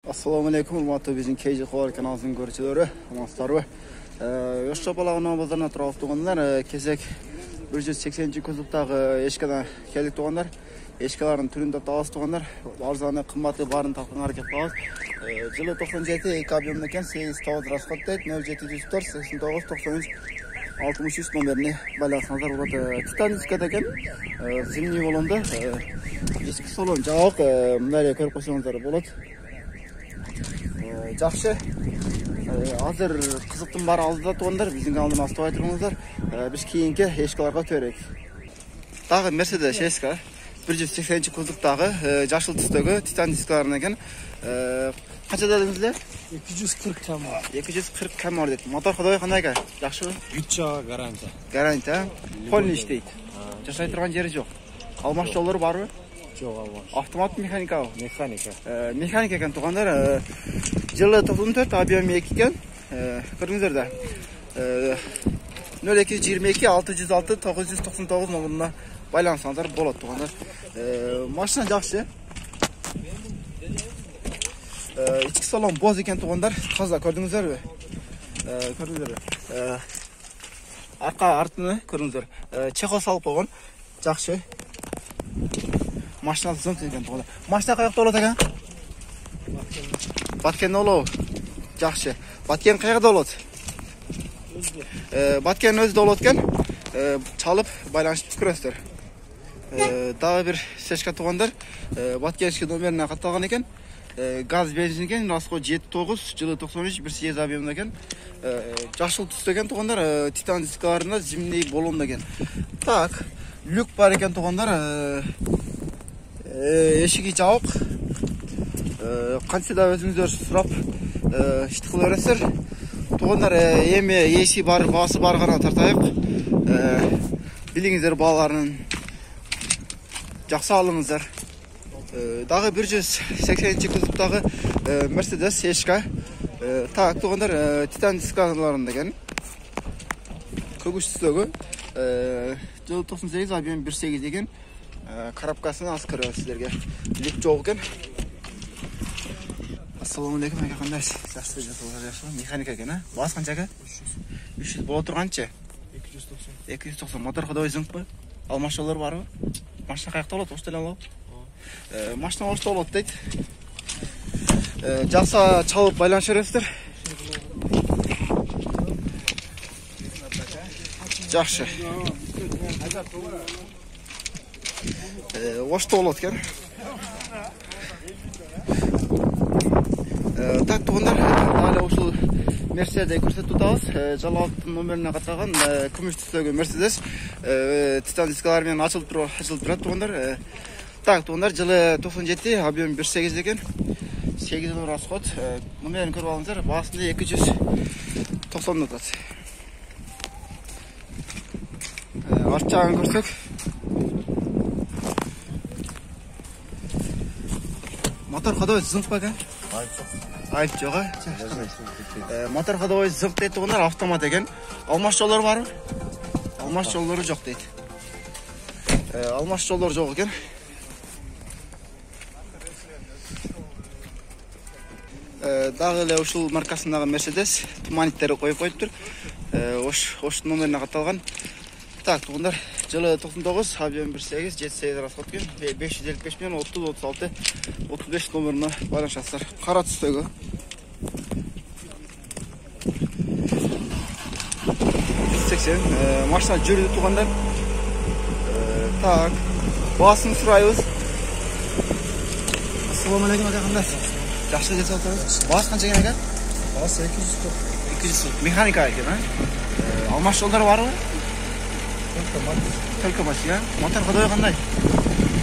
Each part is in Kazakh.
Assalamu alaikum, hurmatly bizim KJ Qovar kanalımızın görüşçüleri, amansızlar. Yoshçapalağın bazarına turab tuğanlar, kesek 180 kuzuptagı eşkadan keldik tuğanlar. Eşkaların türünde tağız tuğanlar, arzanı qımmatlı barın tapqan hareket qağız. Жылы 97 2 объемда ekan, 8 tağız rasxat deydi, 0704 89 93 63 номеріне байланысыңыздар болады. Титаническада ekan, зимний болонда, eski salon жабық, мындай көріп қойсаңыздар болады. Жақсы. Азыр қызықтың бары алдыда туғандар, біздің алдын астыбай тұрғаныздар. Біз кейінгі ешкаларға төрек. Дағы Mercedes eska 180 кузовтағы жашыл түстегі титан дискаларынан екен. Қанша дедіңіздер? 240 км. 240 км дейді. Мотор қандай екен? Жақсы ба? Бүтчаға гарантия. Гарантия. Полный іштейді. Жасай тұрған жері жоқ. Алмаш жолдары бар ба? Жоқ, алмаш. Автомат механика. Механика. Mekanik ekan tuğanlar. Жылы 94 объем 2 ekan. Көріңіздер да. 0222 606 999 номеріне байланысаңыздар болады туғандар. Машина жақсы. İçki salon boz ekan tuğanlar. Таза көрдіңіздер бе? Көрдіңіздер бе? Арқа артыны көрдіңіздер. Чехол салып қойған. Жақсы. Машина зымт ekan tuğanlar. Машина қаяқта болады ekan? Баткен олу. Жақсы. Баткен қайғыда болады? Баткен өзі де болады екен. Çalып байланышып көресіздер. Дағы бір сешка туғандар. Баткеншкі номеріне қатталған екен. Gaz benzin eкен. Расход 7-9. Жылы 93 1.8 объемда екен. Жашыл түсті екен туғандар. Титан дискаларында зимний болон екен. Так. Люк бар екен туғандар. Ешігі жауық. Қанша да өзіңіздер сұрап ішті қыл өресір. Туғандар еме еші бар, басы бар ғана тартайық. Біліңіздер балаларының жақсы алыңыздар. Дағы 180 кузовтағы Mercedes ешка. Так, туғандар титан дискаларында екен. Көгіш түстегі. Жылы 98 объем 1.8 деген. Коробкасына аз көріп сіздерге. Люк жоқ екен. Assalamu alaikum, қандай жақсы жасалған механика екен, а? Бас қанша ка? 300 бола тұрғанша? 290. Мотор қадай зыңқ па? Алмаш жолдар бар ба? Машина қаяқта болады, оштан алау? Машина ошта болады дейді. Жақса чалып байланыс жүресіздер. Жақсы. Ошта болады екен. Так, туғандар, әлі ұшыл Mercedes көрсетіп тұтауыз. Жалауаттың номеріне қатаған күміш түстегі Mercedes титан дискаларымен ашылып тұрады туғандар. Так, туғандар, жылы 97, объем 1.8 екен. 8 доллар расход. Номерін көріп алыңыздар, басында 290 ұтады. Арт жағын көрсек. Мотор қадай зыңқ па екен? Айып жоқ, а? Мотор қадай зыңқ дейді тұғындар, автомат екен. Алмаш жолдары бар ба? Алмаш жолдары жоқ дейді. Алмаш жолдары жоқ екен. Дағы әлі ұшыл маркасындағы Mercedes туманиттері қойып тұр. Ош номеріне қатталған. Так, туғындар, жылы 99, объем 1.8, 7.8 расход екен. 555 мен 30, 36, 35 номеріне байланысасыздар. Қара түстегі. Машина жүрді туғандар. Так, басын сұрайыз. Assalamu alaikum, қандай? Жақсы жете отырыз. Бас қанша екен екен? Бас 240. Механика екен, а? Алмаш жолдар бар ба? Только машина. Мотор қадай қандай?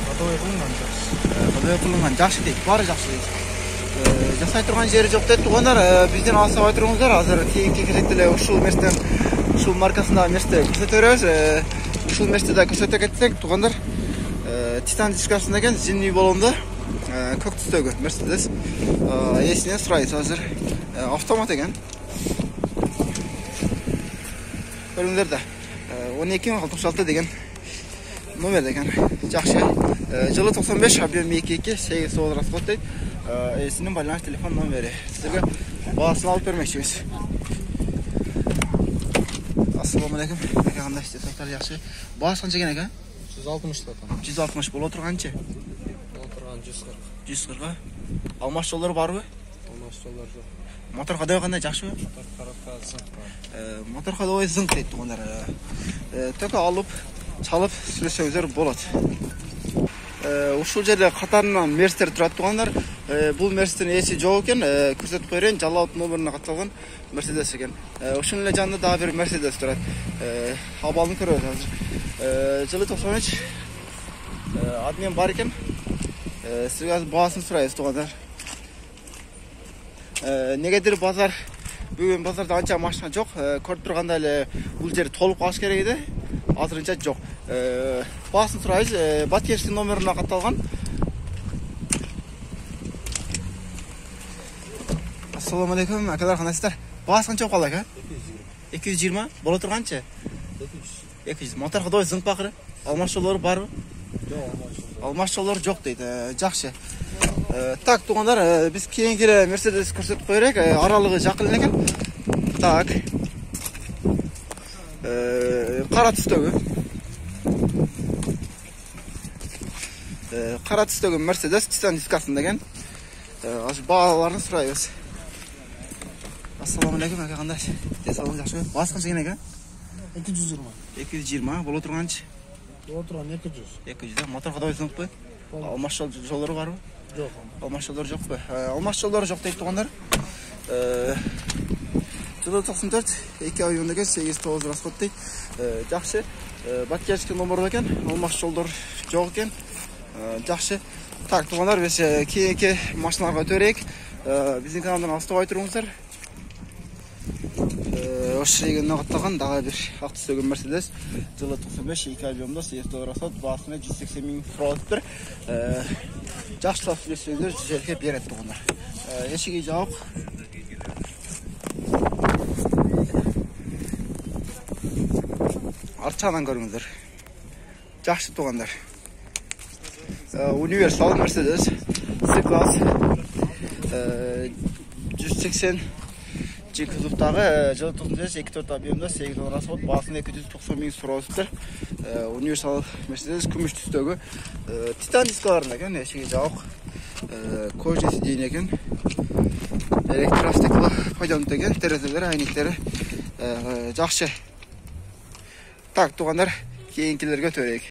Қадай қылынған жақсы. Қадай қылынған жақсы дейді. Бары жақсы дейді. Жасай тұрған жері жоқ дейді туғандар. Бізден алсабай тұрыңыздар. Азыр кейінгі кезектілі ұшыл Mercedes, ұшыл маркасында Mercedes көрсетеріз. Ұшыл Mercedes көрсете кеттік туғандар. Титан дискасында екен, зимний болонды. Көк түстегі Mercedes. Есіне сұрайыз азыр. Автомат екен. Көріңдер да. 12.66 деген номер деген жақсы. Жылы 95 объем 2.2 8 расход дейді. Esinin байланыш telefon номері. Сізге бағасын алып бермекшіміз. Ассалаумағалейкум. Қандай істесіңіздер жақсы. Бағасы қанша екен екен? 160 латан. 160 болып отырғанша? Отырған 140. 140-ға. Алмаш жолдары бар ғой? Алмаш жолдар жоқ. Мотор қадай қандай жақсы ғой? Мотор қаратқа зыңқ бар. Мотор қадай зыңқ дейді тұғындар. Төкі алып, çalып сүресеңіздер болады. Ушул жерде катарынан мерстер турат тугандар. Бул мерстердин эси жок экен. Көрсөтүп коюрайын, жалал номерине катталган Мерседес экен. Ошонун эле жанында дагы бир Мерседес турат. Абалын көрөбүз азыр. Жылы 93. Адмен бар экен. Сизге азыр баасын сурайбыз тугандар. Негедир базар бүгүн базарда анча машина жок. Көрүп тургандай эле бул жер толуп калыш керек эди. Азырынча жок. Баасын сурайбыз. Баткештин номерине катталган. Assalamu alaikum. Akalar qandaysizlar? Baасы qancha qoldi aka? 220. Bo'la turgancha? 200. Motor Xudoy zing baqiri. Almash yo'llari bormi? Yo'q, almash yo'llari yo'q deydi. Yaxshi. Tak, tuğanlar biz keyingi Mercedes ko'rsatib qo'yaylik. Aralig'i yaqin ekan. Tak. Qora tusdagi. Qora tusdagi Mercedes Titan diskasida ekan. Hozir baholarni so'raymiz. Assalomu alaykum aka, qanday? Sog'lik yaxshimi? Bahosi qancha ekan aka? 220. 220 bo'la turganchi? O'tirgan 200. 200. Motor Xudoy zingqi. Almash yo'llari bormi? Yo'q. Almash yo'llari yo'q. Almash yo'llari yo'q deydi tuğanlar. Жылы 94, 2 ай önündeki 8-9 расход deydi. Жақсы. Баткешки номері екен. Almash yo'llari yo'q ekan. Жақсы. Так, туғандар, біз кейінгі машиналарға өтөрейік. Біздің каналдан астық айтырыңыздар. Осы жерге нағаттаған дағы бір ақ түстегі Мерседес. Жылы 95, 2 ай жолында 8-9 расход, басына 180 000 тұралыптыр. Жақсылап сөйлесеңіздер, жерге береді туғандар. Ешіге жауық. Арчадан көріңіздер. Жақсы туғандар. Universal Mercedes C-Class 180 G-kuzovdagi жылы 2-4 объемда 8 расход, басында 290 000 тұралыптыр. Universal Mercedes күміш түстегі Titan дискаларында екен, ешіге жауық. Кожа сиденье екен. Электростекло пайдаланып екен, терезелері, айнектері жақсы. Так, туғандар, кейінгілерге өтөрейік.